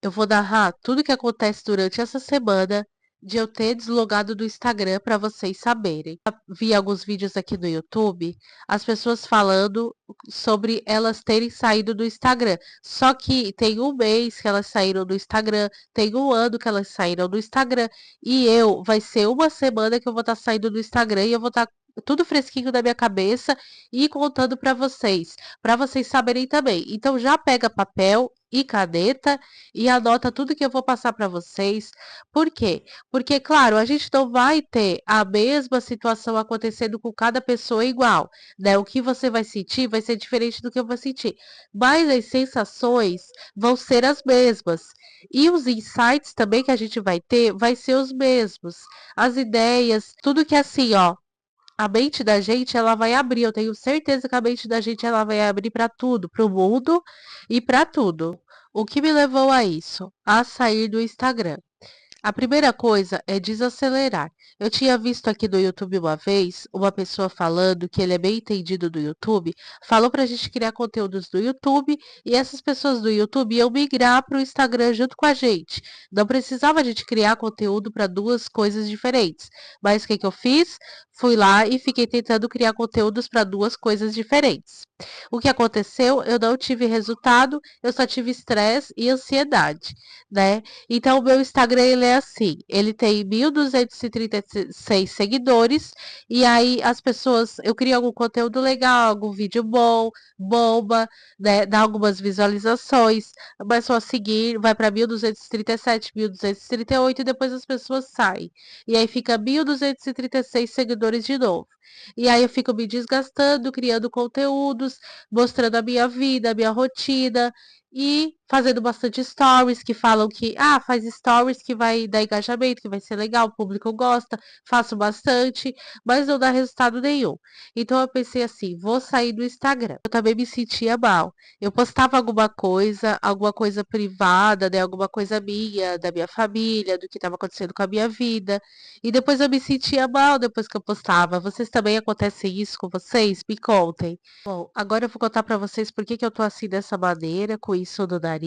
Eu vou narrar tudo que acontece durante essa semana de eu ter deslogado do Instagram para vocês saberem. Vi alguns vídeos aqui no YouTube, as pessoas falando sobre elas terem saído do Instagram. Só que tem um mês que elas saíram do Instagram, tem um ano que elas saíram do Instagram, e vai ser uma semana que eu vou estar saindo do Instagram e eu vou estar tudo fresquinho na minha cabeça e contando para vocês saberem também. Então já pega papel e caneta e anota tudo que eu vou passar para vocês. Por quê? Porque, claro, a gente não vai ter a mesma situação acontecendo com cada pessoa igual, né? O que você vai sentir vai ser diferente do que eu vou sentir, mas as sensações vão ser as mesmas. E os insights também que a gente vai ser os mesmos. As ideias, tudo que é assim, ó, a mente da gente, ela vai abrir. Eu tenho certeza que a mente da gente, ela vai abrir para tudo, para o mundo e para tudo. O que me levou a isso? A sair do Instagram. A primeira coisa é desacelerar. Eu tinha visto aqui no YouTube uma vez uma pessoa falando que ele é bem entendido do YouTube, falou para a gente criar conteúdos do YouTube e essas pessoas do YouTube iam migrar para o Instagram junto com a gente. Não precisava a gente criar conteúdo para duas coisas diferentes. Mas o que eu fiz? Fui lá e fiquei tentando criar conteúdos para duas coisas diferentes. O que aconteceu? Eu não tive resultado, eu só tive estresse e ansiedade, né? Então, o meu Instagram, ele é assim, ele tem 1.236 seguidores, e aí as pessoas, eu crio algum conteúdo legal, algum vídeo bom, bomba, né, dá algumas visualizações, começam a seguir, vai para 1.237, 1.238, e depois as pessoas saem. E aí fica 1.236 seguidores de novo. E aí eu fico me desgastando, criando conteúdos, mostrando a minha vida, a minha rotina, e fazendo bastante stories que falam que, faz stories que vai dar engajamento, que vai ser legal, o público gosta, faço bastante, mas não dá resultado nenhum. Então eu pensei assim, vou sair do Instagram. Eu também me sentia mal. Eu postava alguma coisa privada, né, alguma coisa minha, da minha família, do que estava acontecendo com a minha vida, e depois eu me sentia mal depois que eu postava. Vocês também acontecem isso com vocês? Me contem. Bom, agora eu vou contar para vocês por que que eu tô assim dessa maneira, com isso no nariz.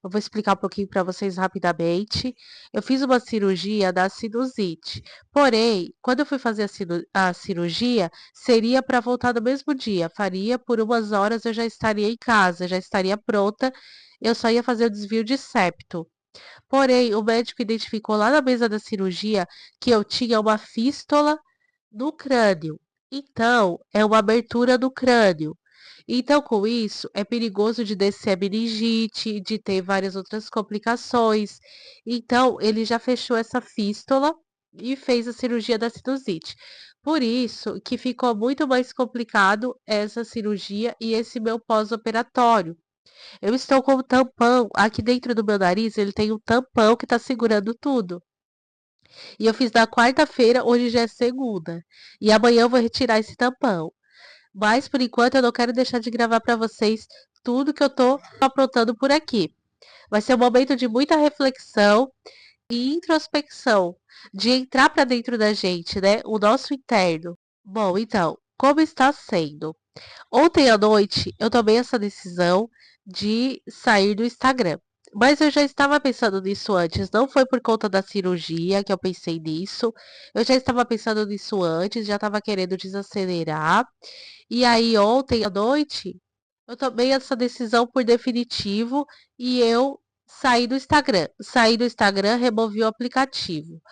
Eu vou explicar um pouquinho para vocês rapidamente. Eu fiz uma cirurgia da sinusite. Porém, quando eu fui fazer a cirurgia, seria para voltar no mesmo dia. Faria por umas horas, eu já estaria em casa, já estaria pronta. Eu só ia fazer o desvio de septo. Porém, o médico identificou lá na mesa da cirurgia que eu tinha uma fístula no crânio. Então, é uma abertura do crânio. Então, com isso, é perigoso de descer a meningite, de ter várias outras complicações. Então, ele já fechou essa fístula e fez a cirurgia da sinusite. Por isso que ficou muito mais complicado essa cirurgia e esse meu pós-operatório. Eu estou com um tampão aqui dentro do meu nariz, ele tem um tampão que está segurando tudo. E eu fiz na quarta-feira, hoje já é segunda. E amanhã eu vou retirar esse tampão. Mas por enquanto eu não quero deixar de gravar para vocês tudo que eu tô aprontando por aqui. Vai ser um momento de muita reflexão e introspecção, de entrar para dentro da gente, né? O nosso interno. Bom, então, como está sendo? Ontem à noite eu tomei essa decisão de sair do Instagram. Mas eu já estava pensando nisso antes, não foi por conta da cirurgia que eu pensei nisso. Eu já estava pensando nisso antes, já estava querendo desacelerar. E aí ontem à noite eu tomei essa decisão por definitivo e eu saí do Instagram. Saí do Instagram, removi o aplicativo.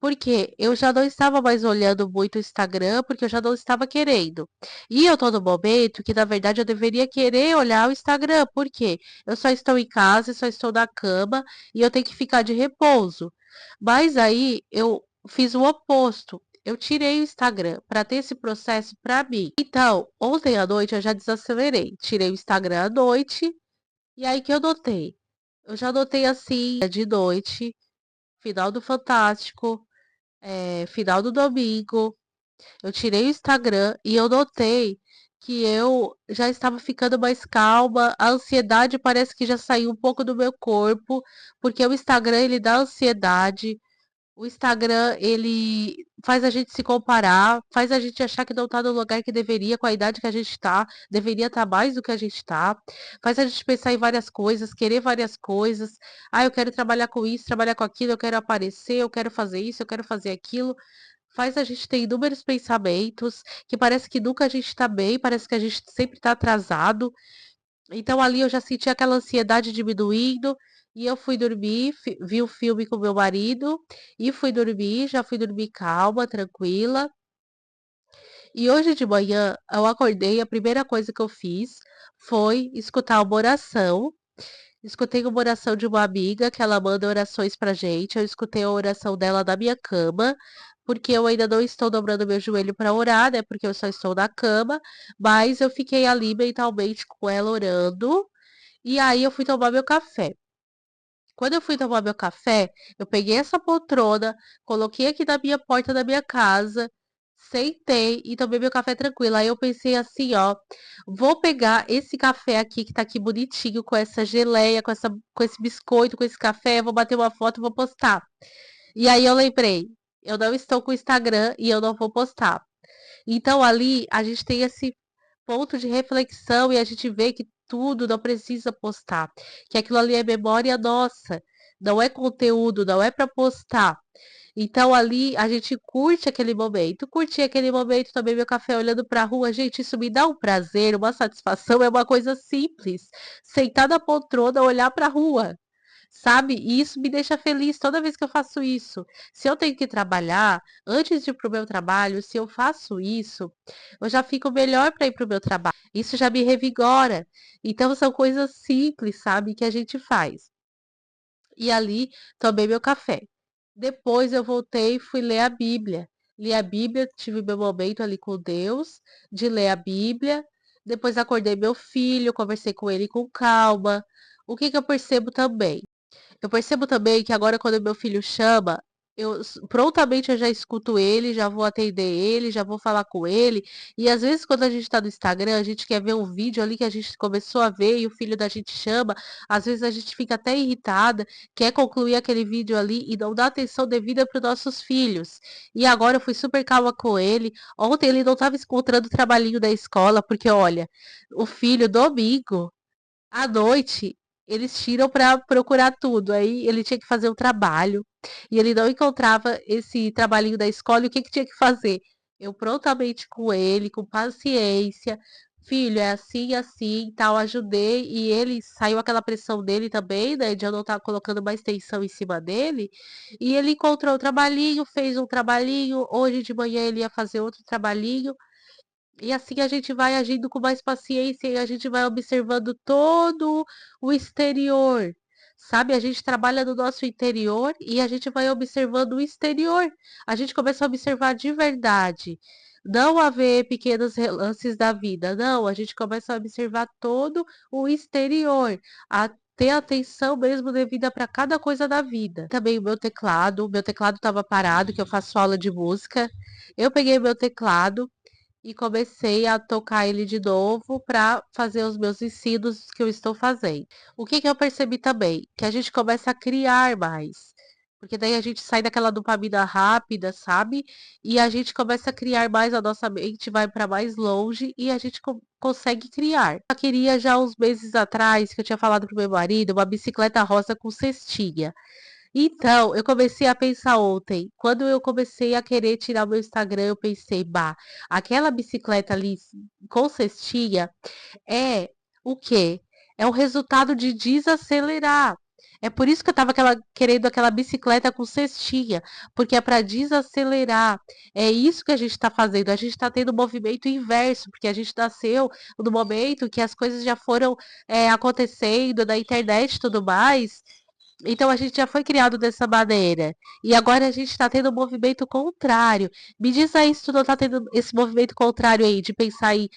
Porque eu já não estava mais olhando muito o Instagram, porque eu já não estava querendo. E eu tô no momento que, na verdade, eu deveria querer olhar o Instagram, porque eu só estou em casa, só estou na cama e eu tenho que ficar de repouso. Mas aí eu fiz o oposto. Eu tirei o Instagram para ter esse processo para mim. Então, ontem à noite eu já desacelerei. Tirei o Instagram à noite e aí que eu notei. Eu já notei assim, de noite, final do Fantástico, final do domingo, eu tirei o Instagram e eu notei que eu já estava ficando mais calma, a ansiedade parece que já saiu um pouco do meu corpo, porque o Instagram ele dá ansiedade, O Instagram, ele faz a gente se comparar, faz a gente achar que não tá no lugar que deveria, com a idade que a gente tá, deveria estar mais do que a gente tá. Faz a gente pensar em várias coisas, querer várias coisas. Ah, eu quero trabalhar com isso, trabalhar com aquilo, eu quero aparecer, eu quero fazer isso, eu quero fazer aquilo. Faz a gente ter inúmeros pensamentos, que parece que nunca a gente tá bem, parece que a gente sempre tá atrasado. Então ali eu já senti aquela ansiedade diminuindo e eu fui dormir, vi o filme com meu marido e fui dormir, já fui dormir calma, tranquila. E hoje de manhã eu acordei, a primeira coisa que eu fiz foi escutar uma oração. Escutei uma oração de uma amiga que ela manda orações pra gente. Eu escutei a oração dela na minha cama, porque eu ainda não estou dobrando meu joelho para orar, né? Porque eu só estou na cama, mas eu fiquei ali mentalmente com ela orando. E aí eu fui tomar meu café. Quando eu fui tomar meu café, eu peguei essa poltrona, coloquei aqui na minha porta da minha casa, sentei e tomei meu café tranquilo. Aí eu pensei assim, ó, vou pegar esse café aqui que tá aqui bonitinho, com essa geleia, com esse biscoito, com esse café, vou bater uma foto e vou postar. E aí eu lembrei, eu não estou com o Instagram e eu não vou postar. Então ali a gente tem esse ponto de reflexão e a gente vê que tudo não precisa postar, que aquilo ali é memória nossa, não é conteúdo, não é para postar. Então ali a gente curte aquele momento, curti aquele momento, tomei meu café olhando para a rua, gente, isso me dá um prazer, uma satisfação, é uma coisa simples. Sentar na poltrona, olhar para a rua. Sabe? E isso me deixa feliz toda vez que eu faço isso. Se eu tenho que trabalhar, antes de ir para o meu trabalho, se eu faço isso, eu já fico melhor para ir para o meu trabalho. Isso já me revigora. Então, são coisas simples, sabe, que a gente faz. E ali, tomei meu café. Depois eu voltei e fui ler a Bíblia. Li a Bíblia, tive meu momento ali com Deus, de ler a Bíblia. Depois acordei meu filho, conversei com ele com calma. O que que eu percebo também? Eu percebo também que agora quando meu filho chama, prontamente eu já escuto ele, já vou atender ele, já vou falar com ele. E às vezes quando a gente está no Instagram, a gente quer ver um vídeo ali que a gente começou a ver e o filho da gente chama, às vezes a gente fica até irritada, quer concluir aquele vídeo ali e não dá atenção devida para os nossos filhos. E agora eu fui super calma com ele. Ontem ele não estava encontrando o trabalhinho da escola, porque olha, o filho domingo à noite, eles tiram para procurar tudo. Aí ele tinha que fazer um trabalho e ele não encontrava esse trabalhinho da escola. E o que que tinha que fazer? Eu prontamente com ele, com paciência. Filho, é assim, assim, tal, ajudei. E ele saiu aquela pressão dele também, né? De eu não estar colocando mais tensão em cima dele. E ele encontrou o trabalhinho, fez um trabalhinho. Hoje de manhã ele ia fazer outro trabalhinho. E assim a gente vai agindo com mais paciência e a gente vai observando todo o exterior. Sabe, a gente trabalha no nosso interior e a gente vai observando o exterior. A gente começa a observar de verdade. Não a ver pequenos relances da vida, não. A gente começa a observar todo o exterior, a ter atenção mesmo devida para cada coisa da vida. Também o meu teclado estava parado, que eu faço aula de música. Eu peguei meu teclado e comecei a tocar ele de novo para fazer os meus ensinos que eu estou fazendo. O que que eu percebi também? Que a gente começa a criar mais. Porque daí a gente sai daquela dopamina rápida, sabe? E a gente começa a criar mais, a nossa mente vai para mais longe e a gente consegue criar. Eu queria já uns meses atrás, que eu tinha falado pro meu marido, uma bicicleta rosa com cestinha. Então, eu comecei a pensar ontem, quando eu comecei a querer tirar o meu Instagram, eu pensei, bah, aquela bicicleta ali com cestinha é o quê? É o resultado de desacelerar. É por isso que eu estava querendo aquela bicicleta com cestinha, porque é para desacelerar. É isso que a gente está fazendo. A gente está tendo um movimento inverso, porque a gente nasceu no momento que as coisas já foram acontecendo na internet e tudo mais. Então a gente já foi criado dessa maneira. E agora a gente está tendo um movimento contrário. Me diz aí se tu não está tendo esse movimento contrário aí, de pensar em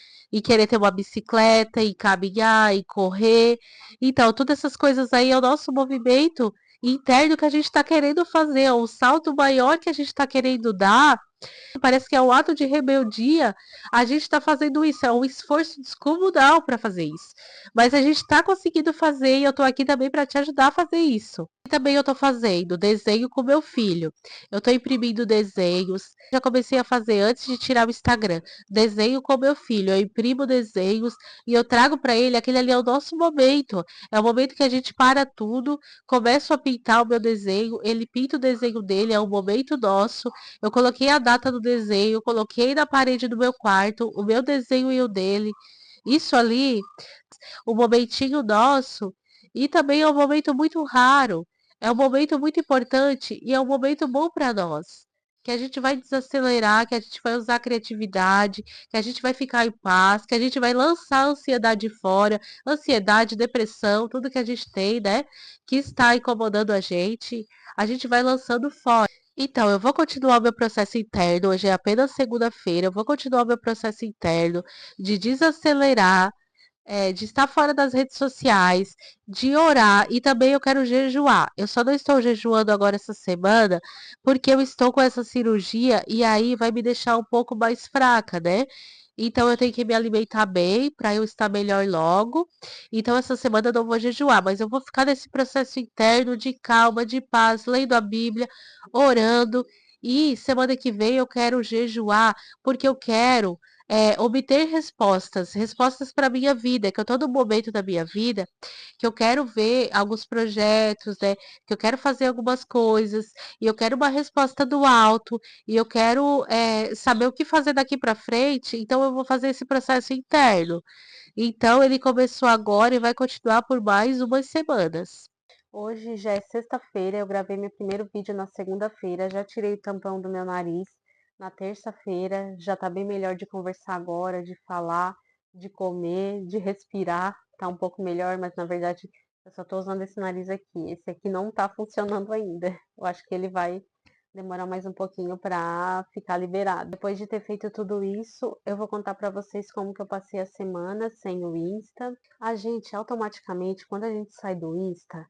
querer ter uma bicicleta, em caminhar, em correr. Então, todas essas coisas aí é o nosso movimento interno que a gente está querendo fazer, é o salto maior que a gente está querendo dar. Parece que é um ato de rebeldia. A gente está fazendo isso, é um esforço descomunal para fazer isso. Mas a gente está conseguindo fazer e eu estou aqui também para te ajudar a fazer isso. também eu tô fazendo desenho com meu filho. Eu tô imprimindo desenhos. Já comecei a fazer antes de tirar o Instagram. Desenho com meu filho. Eu imprimo desenhos e eu trago para ele, aquele ali é o nosso momento. É o momento que a gente para tudo, começo a pintar o meu desenho, ele pinta o desenho dele, é o momento nosso. Eu coloquei a data do desenho, coloquei na parede do meu quarto, o meu desenho e o dele. Isso ali, o momentinho nosso, e também é um momento muito raro, é um momento muito importante e é um momento bom para nós. Que a gente vai desacelerar, que a gente vai usar a criatividade, que a gente vai ficar em paz, que a gente vai lançar a ansiedade fora, ansiedade, depressão, tudo que a gente tem, né? Que está incomodando a gente vai lançando fora. Então, eu vou continuar o meu processo interno. Hoje é apenas segunda-feira. Eu vou continuar o meu processo interno de desacelerar, de estar fora das redes sociais, de orar e também eu quero jejuar. Eu só não estou jejuando agora essa semana porque eu estou com essa cirurgia e aí vai me deixar um pouco mais fraca, né? Então eu tenho que me alimentar bem para eu estar melhor logo. Então essa semana eu não vou jejuar, mas eu vou ficar nesse processo interno de calma, de paz, lendo a Bíblia, orando. E semana que vem eu quero jejuar porque eu quero obter respostas, respostas para a minha vida, que eu estou no momento da minha vida que eu quero ver alguns projetos, né? Que eu quero fazer algumas coisas, e eu quero uma resposta do alto, e eu quero saber o que fazer daqui para frente, então eu vou fazer esse processo interno. Então ele começou agora e vai continuar por mais umas semanas. Hoje já é sexta-feira, eu gravei meu primeiro vídeo na segunda-feira, já tirei o tampão do meu nariz. Na terça-feira já tá bem melhor de conversar agora, de falar, de comer, de respirar. Tá um pouco melhor, mas na verdade eu só tô usando esse nariz aqui. Esse aqui não tá funcionando ainda. Eu acho que ele vai demorar mais um pouquinho para ficar liberado. Depois de ter feito tudo isso, eu vou contar para vocês como que eu passei a semana sem o Insta. A gente automaticamente, quando a gente sai do Insta,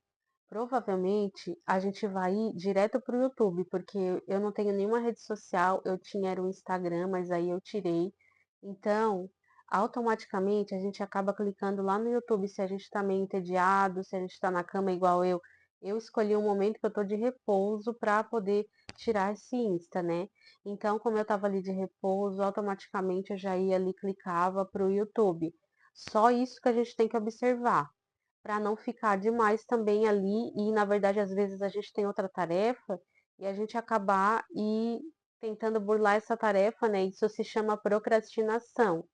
provavelmente a gente vai ir direto para o YouTube, porque eu não tenho nenhuma rede social, eu tinha era o Instagram, mas aí eu tirei. Então, automaticamente a gente acaba clicando lá no YouTube se a gente está meio entediado, se a gente está na cama igual eu. Eu escolhi um momento que eu estou de repouso para poder tirar esse Insta, né? Então, como eu estava ali de repouso, automaticamente eu já ia ali, clicava para o YouTube. Só isso que a gente tem que observar para não ficar demais também ali e, na verdade, às vezes a gente tem outra tarefa e a gente acabar e tentando burlar essa tarefa, né? Isso se chama procrastinação.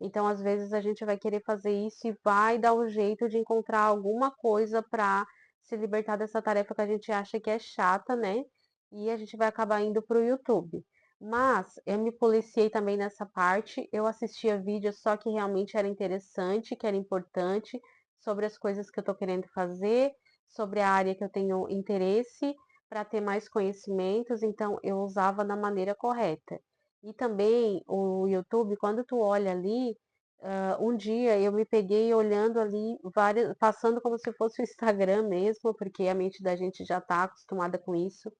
Então, às vezes a gente vai querer fazer isso e vai dar um jeito de encontrar alguma coisa para se libertar dessa tarefa que a gente acha que é chata, né? E a gente vai acabar indo para o YouTube. Mas eu me policiei também nessa parte. Eu assistia vídeos só que realmente era interessante, que era importante, sobre as coisas que eu estou querendo fazer, sobre a área que eu tenho interesse, para ter mais conhecimentos. Então, eu usava da maneira correta. E também o YouTube, quando tu olha ali, um dia eu me peguei olhando ali, passando como se fosse o Instagram mesmo, porque a mente da gente já está acostumada com isso.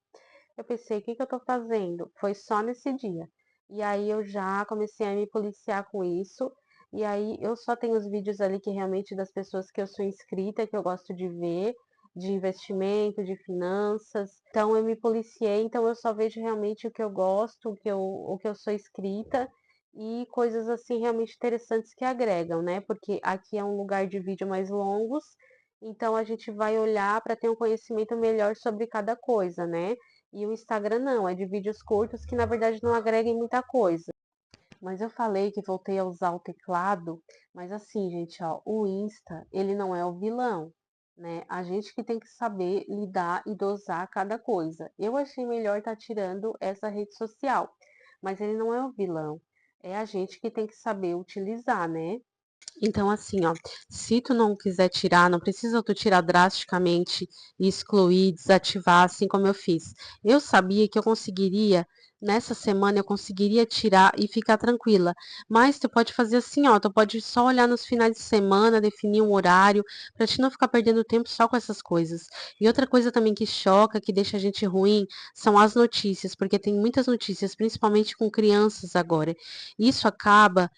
Eu pensei, o que que eu estou fazendo? Foi só nesse dia. E aí eu já comecei a me policiar com isso. E aí eu só tenho os vídeos ali que realmente das pessoas que eu sou inscrita, que eu gosto de ver, de investimento, de finanças. Então eu me policiei, então eu só vejo realmente o que eu gosto, o que eu sou inscrita e coisas assim realmente interessantes que agregam, né? Porque aqui é um lugar de vídeo mais longos, então a gente vai olhar para ter um conhecimento melhor sobre cada coisa, né? E o Instagram não, é de vídeos curtos que na verdade não agregam muita coisa. Mas eu falei que voltei a usar o teclado, mas assim, gente, ó, o Insta, ele não é o vilão, né? A gente que tem que saber lidar e dosar cada coisa. Eu achei melhor estar tirando essa rede social, mas ele não é o vilão. É a gente que tem que saber utilizar, né? Então, assim, ó, se tu não quiser tirar, não precisa tu tirar drasticamente, excluir, desativar, assim como eu fiz. Eu sabia que eu conseguiria, nessa semana eu conseguiria tirar e ficar tranquila. Mas tu pode fazer assim, ó, tu pode só olhar nos finais de semana, definir um horário, pra te não ficar perdendo tempo só com essas coisas. E outra coisa também que choca, que deixa a gente ruim, são as notícias, porque tem muitas notícias, principalmente com crianças agora. Isso acaba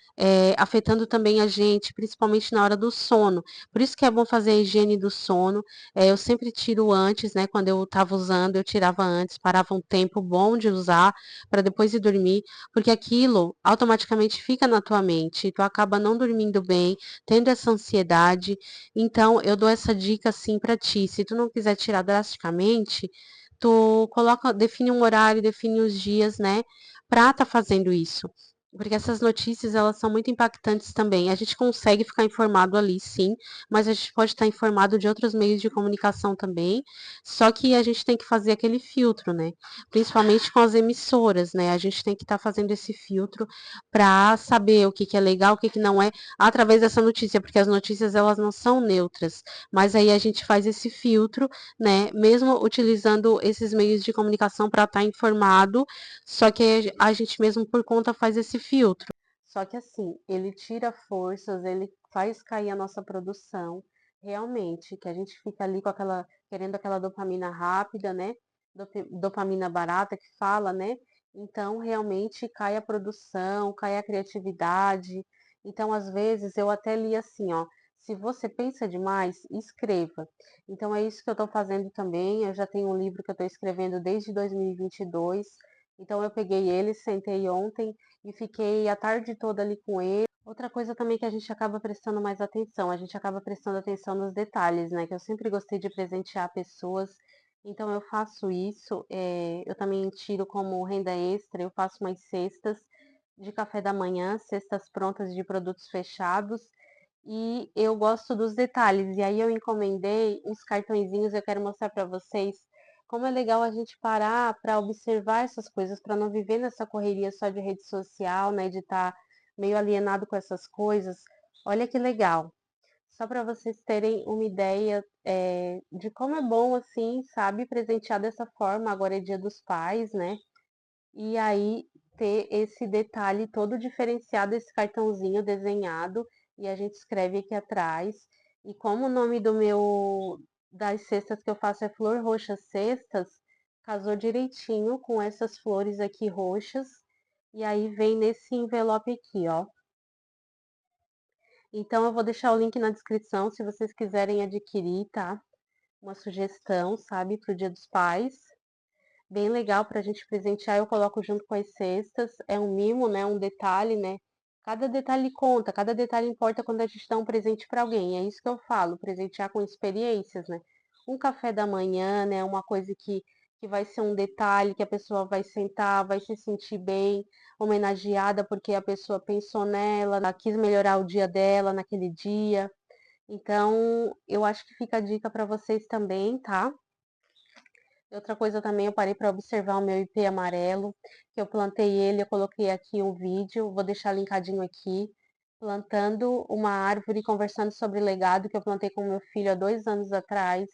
afetando também a gente, principalmente na hora do sono. Por isso que é bom fazer a higiene do sono. Eu sempre tiro antes, né? Quando eu estava usando, eu tirava antes, parava um tempo bom de usar para depois ir dormir, porque aquilo automaticamente fica na tua mente, e tu acaba não dormindo bem, tendo essa ansiedade. Então, eu dou essa dica assim para ti. Se tu não quiser tirar drasticamente, tu coloca, define um horário, define os dias, né, para estar fazendo isso. Porque essas notícias, elas são muito impactantes também. A gente consegue ficar informado ali, sim, mas a gente pode estar informado de outros meios de comunicação também. Só que a gente tem que fazer aquele filtro, né? Principalmente com as emissoras, né? A gente tem que estar fazendo esse filtro para saber o que que é legal, o que que não é, através dessa notícia, porque as notícias elas não são neutras. Mas aí a gente faz esse filtro, né? Mesmo utilizando esses meios de comunicação para estar informado, só que a gente mesmo por conta faz esse filtro. Só que assim, ele tira forças, ele faz cair a nossa produção, realmente, que a gente fica ali com aquela, querendo aquela dopamina rápida, né? Dopamina barata que fala, né? Então, realmente cai a produção, cai a criatividade. Então, às vezes, eu até li assim, ó, se você pensa demais, escreva. Então, é isso que eu estou fazendo também. Eu já tenho um livro que eu estou escrevendo desde 2022. Então, eu peguei ele, sentei ontem e fiquei a tarde toda ali com ele. Outra coisa também que a gente acaba prestando mais atenção, a gente acaba prestando atenção nos detalhes, né? Que eu sempre gostei de presentear pessoas, então eu faço isso. Eu também tiro como renda extra, eu faço umas cestas de café da manhã, cestas prontas de produtos fechados, e eu gosto dos detalhes. E aí eu encomendei uns cartõezinhos, eu quero mostrar para vocês como é legal a gente parar para observar essas coisas, para não viver nessa correria só de rede social, né, de estar meio alienado com essas coisas. Olha que legal. Só para vocês terem uma ideia de como é bom, assim, sabe, presentear dessa forma. Agora é Dia dos Pais, né? E aí ter esse detalhe todo diferenciado, esse cartãozinho desenhado, e a gente escreve aqui atrás. E como o nome das cestas que eu faço é Flor Roxa Cestas, casou direitinho com essas flores aqui roxas. E aí vem nesse envelope aqui, ó. Então eu vou deixar o link na descrição se vocês quiserem adquirir, tá? Uma sugestão, sabe, para o Dia dos Pais. Bem legal para a gente presentear, eu coloco junto com as cestas. É um mimo, né? Um detalhe, né? Cada detalhe conta, cada detalhe importa quando a gente dá um presente para alguém. É isso que eu falo, presentear com experiências, né? Um café da manhã, né? Uma coisa que vai ser um detalhe, que a pessoa vai sentar, vai se sentir bem, homenageada porque a pessoa pensou nela, ela quis melhorar o dia dela naquele dia. Então, eu acho que fica a dica para vocês também, tá? Outra coisa também, eu parei para observar o meu ipê amarelo, que eu plantei ele, eu coloquei aqui um vídeo, vou deixar linkadinho aqui, plantando uma árvore, conversando sobre legado que eu plantei com meu filho há 2 anos atrás,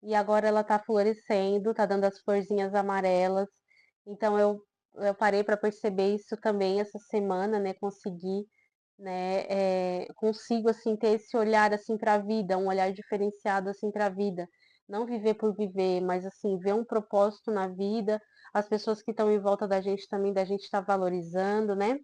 e agora ela está florescendo, está dando as florzinhas amarelas. Então eu parei para perceber isso também essa semana, né? Consegui, né? Consigo assim ter esse olhar assim para a vida, um olhar diferenciado assim para a vida, não viver por viver, mas assim ver um propósito na vida, as pessoas que estão em volta da gente também, da gente estar valorizando, né?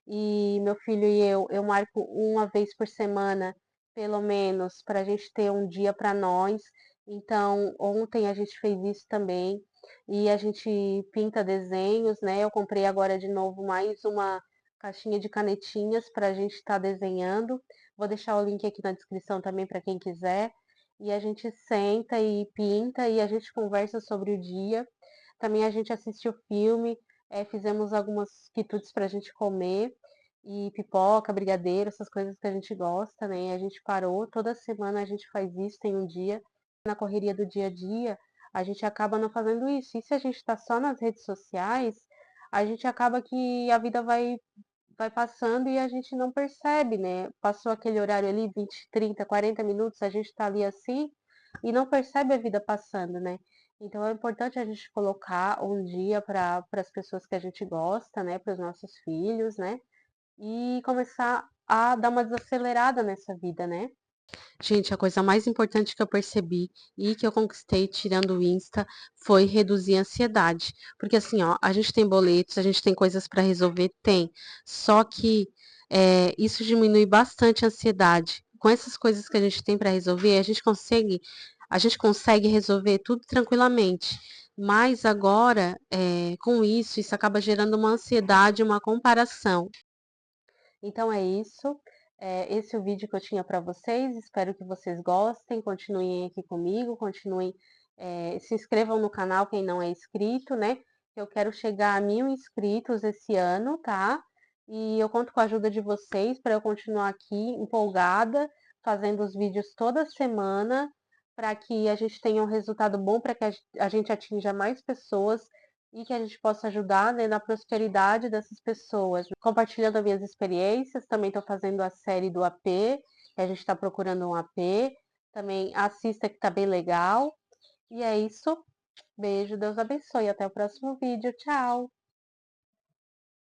E meu filho e eu marco uma vez por semana, pelo menos, para a gente ter um dia para nós. Então, ontem a gente fez isso também. E a gente pinta desenhos, né? Eu comprei agora de novo mais uma caixinha de canetinhas para a gente estar desenhando. Vou deixar o link aqui na descrição também para quem quiser. E a gente senta e pinta e a gente conversa sobre o dia. Também a gente assistiu filme, fizemos algumas quitutes para a gente comer. E pipoca, brigadeiro, essas coisas que a gente gosta, né? E a gente parou, toda semana a gente faz isso, tem um dia. Na correria do dia a dia, a gente acaba não fazendo isso. E se a gente está só nas redes sociais, a gente acaba que a vida vai passando e a gente não percebe, né? Passou aquele horário ali, 20, 30, 40 minutos, a gente tá ali assim, e não percebe a vida passando, né. Então é importante a gente colocar um dia para as pessoas que a gente gosta, né, para os nossos filhos, né, e começar a dar uma desacelerada nessa vida, né. Gente, a coisa mais importante que eu percebi e que eu conquistei tirando o Insta foi reduzir a ansiedade. Porque assim, ó, a gente tem boletos, a gente tem coisas para resolver? Tem. Só que isso diminui bastante a ansiedade. Com essas coisas que a gente tem para resolver, a gente consegue resolver tudo tranquilamente. Mas agora, com isso acaba gerando uma ansiedade, uma comparação. Então é isso. Esse é o vídeo que eu tinha para vocês. Espero que vocês gostem. Continuem aqui comigo. Continuem. Se inscrevam no canal quem não é inscrito, né? Eu quero chegar a 1.000 inscritos esse ano, tá? E eu conto com a ajuda de vocês para eu continuar aqui empolgada, fazendo os vídeos toda semana, para que a gente tenha um resultado bom, para que a gente atinja mais pessoas e que a gente possa ajudar, né, na prosperidade dessas pessoas. Compartilhando as minhas experiências, também estou fazendo a série do AP, que a gente está procurando um AP. Também assista que está bem legal. E é isso. Beijo, Deus abençoe. Até o próximo vídeo. Tchau!